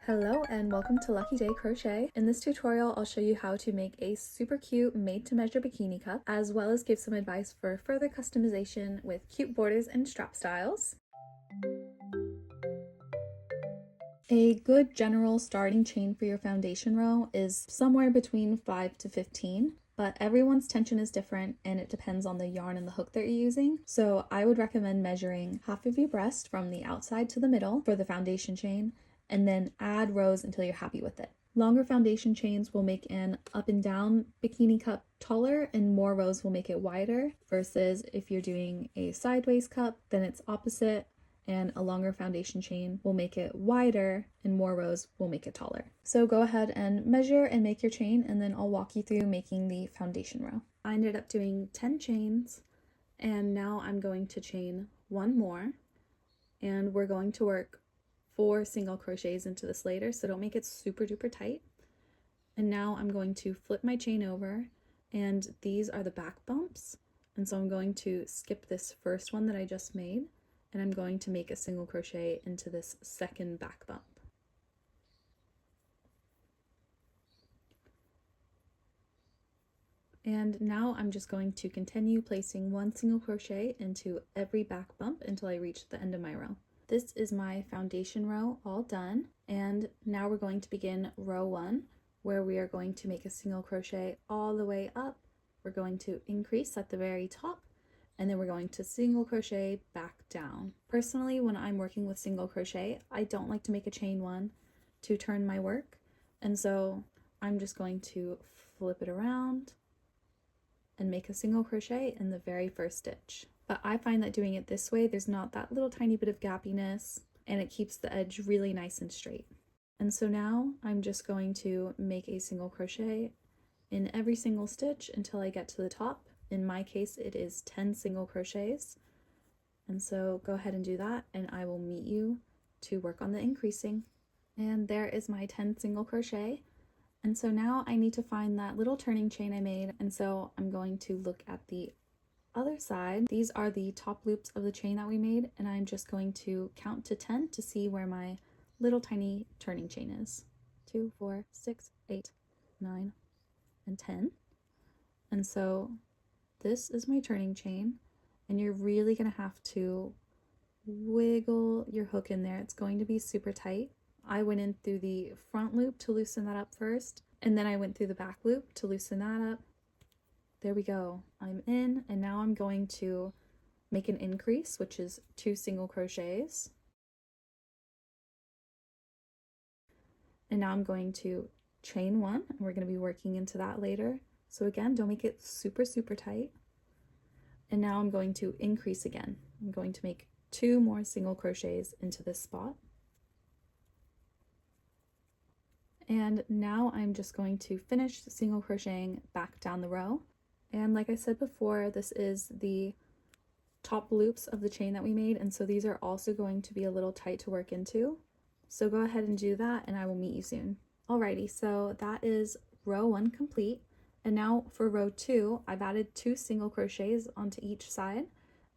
Hello and welcome to Lucky Day Crochet. In this tutorial, I'll show you how to make a super cute made-to-measure bikini cup, as well as give some advice for further customization with cute borders and strap styles. A good general starting chain for your foundation row is somewhere between 5 to 15. But everyone's tension is different and it depends on the yarn and the hook that you're using. So I would recommend measuring half of your breast from the outside to the middle for the foundation chain, and then add rows until you're happy with it. Longer foundation chains will make an up and down bikini cup taller, and more rows will make it wider, versus if you're doing a sideways cup, then it's opposite, and a longer foundation chain will make it wider and more rows will make it taller. So go ahead and measure and make your chain, and then I'll walk you through making the foundation row. I ended up doing 10 chains, and now I'm going to chain one more, and we're going to work 4 single crochets into this later, so don't make it super duper tight. And now I'm going to flip my chain over, and these are the back bumps, and so I'm going to skip this first one that I just made, and I'm going to make a single crochet into this second back bump. And now I'm just going to continue placing one single crochet into every back bump until I reach the end of my row. This is my foundation row all done, and now we're going to begin row 1, where we are going to make a single crochet all the way up. We're going to increase at the very top, and then we're going to single crochet back down. Personally, when I'm working with single crochet, I don't like to make a chain one to turn my work, and so I'm just going to flip it around and make a single crochet in the very first stitch. But I find that doing it this way, there's not that little tiny bit of gappiness, and it keeps the edge really nice and straight. And so now I'm just going to make a single crochet in every single stitch until I get to the top. In my case, it is 10 single crochets. And so go ahead and do that, and I will meet you to work on the increasing. And there is my 10 single crochet. And so now I need to find that little turning chain I made, and so I'm going to look at the other side. These are the top loops of the chain that we made, and I'm just going to count to 10 to see where my little tiny turning chain is. 2, 4, 6, 8, 9, and 10. And so this is my turning chain, and you're really gonna have to wiggle your hook in there. It's going to be super tight. I went in through the front loop to loosen that up first, and then I went through the back loop to loosen that up. There we go. I'm in, and now I'm going to make an increase, which is 2 single crochets. And now I'm going to chain 1, and we're going to be working into that later. So again, don't make it super, super tight. And now I'm going to increase again. I'm going to make 2 more single crochets into this spot. And now I'm just going to finish single crocheting back down the row. And like I said before, this is the top loops of the chain that we made, and so these are also going to be a little tight to work into. So go ahead and do that, and I will meet you soon. Alrighty, so that is row 1 complete. And now for row 2, I've added 2 single crochets onto each side.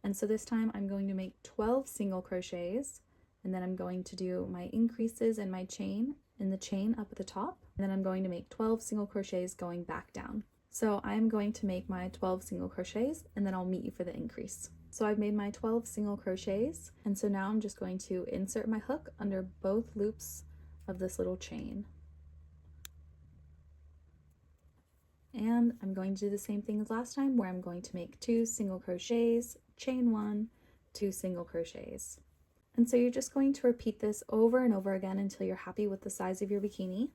And so this time I'm going to make 12 single crochets, and then I'm going to do my increases in my chain in the chain up at the top, and then I'm going to make 12 single crochets going back down. So I'm going to make my 12 single crochets, and then I'll meet you for the increase. So I've made my 12 single crochets, and so now I'm just going to insert my hook under both loops of this little chain. And I'm going to do the same thing as last time, where I'm going to make 2 single crochets, chain 1, 2 single crochets. And so you're just going to repeat this over and over again until you're happy with the size of your bikini.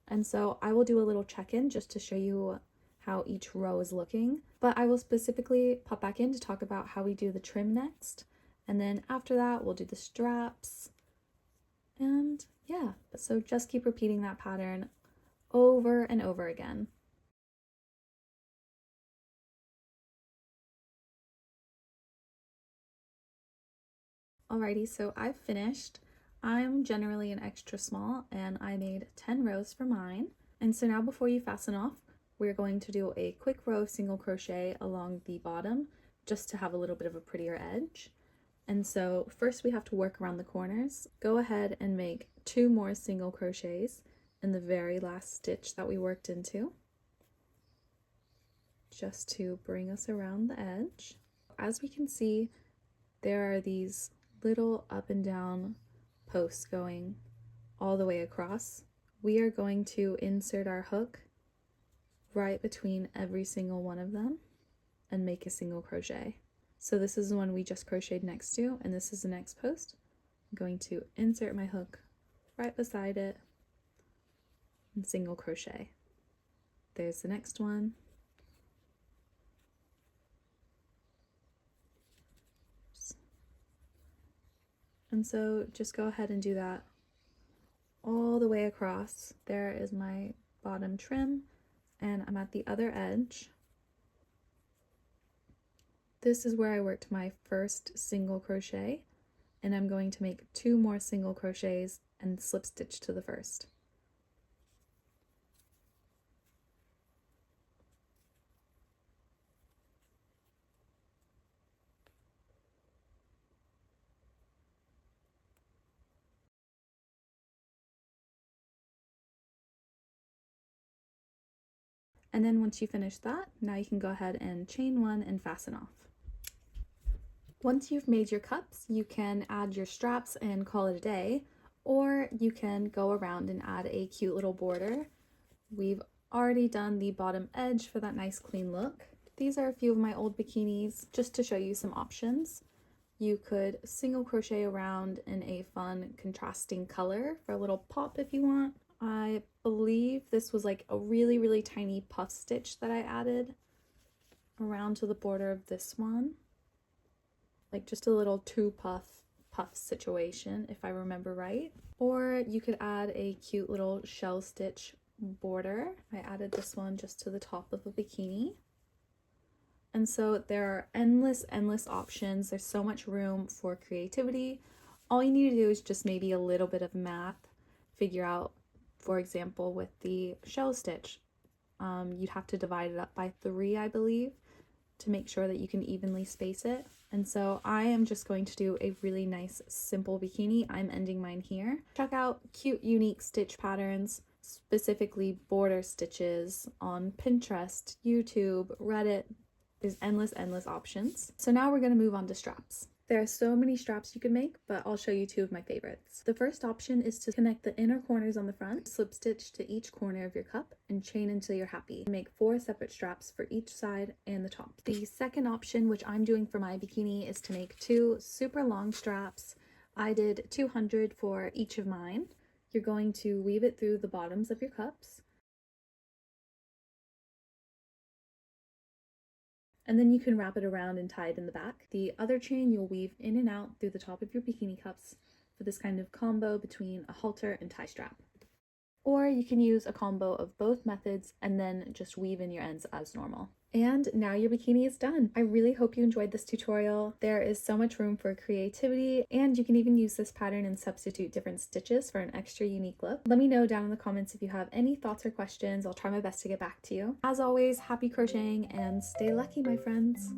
And so I will do a little check-in just to show you how each row is looking, but I will specifically pop back in to talk about how we do the trim next. And then after that, we'll do the straps. And yeah, so just keep repeating that pattern over and over again. Alrighty, so I've finished. I'm generally an extra small, and I made 10 rows for mine. And so now before you fasten off, we're going to do a quick row of single crochet along the bottom just to have a little bit of a prettier edge. And so first we have to work around the corners. Go ahead and make 2 more single crochets in the very last stitch that we worked into, just to bring us around the edge. As we can see, there are these little up and down posts going all the way across. We are going to insert our hook right between every single one of them and make a single crochet. So this is the one we just crocheted next to, and this is the next post. I'm going to insert my hook right beside it and single crochet. There's the next one. And so just go ahead and do that all the way across. There is my bottom trim, and I'm at the other edge. This is where I worked my first single crochet, and I'm going to make 2 more single crochets and slip stitch to the first. And then once you finish that, now you can go ahead and chain 1 and fasten off. Once you've made your cups, you can add your straps and call it a day, or you can go around and add a cute little border. We've already done the bottom edge for that nice clean look. These are a few of my old bikinis, just to show you some options. You could single crochet around in a fun contrasting color for a little pop if you want. I believe this was like a really tiny puff stitch that I added around to the border of this one. Like just a little 2 puff situation, if I remember right. Or you could add a cute little shell stitch border. I added this one just to the top of a bikini. And so there are endless options. There's so much room for creativity. All you need to do is just maybe a little bit of math, figure out, for example, with the shell stitch, you'd have to divide it up by 3, I believe, to make sure that you can evenly space it. And so I am just going to do a really nice simple bikini. I'm ending mine here. Check out cute unique stitch patterns, specifically border stitches, on Pinterest, YouTube, Reddit. There's endless options. So now we're going to move on to straps. There are so many straps you can make, but I'll show you 2 of my favorites. The first option is to connect the inner corners on the front, slip stitch to each corner of your cup, and chain until you're happy. Make 4 separate straps for each side and the top. The second option, which I'm doing for my bikini, is to make 2 super long straps. I did 200 for each of mine. You're going to weave it through the bottoms of your cups, and then you can wrap it around and tie it in the back. The other chain you'll weave in and out through the top of your bikini cups for this kind of combo between a halter and tie strap. Or you can use a combo of both methods and then just weave in your ends as normal. And now your bikini is done. I really hope you enjoyed this tutorial. There is so much room for creativity, and you can even use this pattern and substitute different stitches for an extra unique look. Let me know down in the comments if you have any thoughts or questions. I'll try my best to get back to you. As always, happy crocheting and stay lucky, my friends.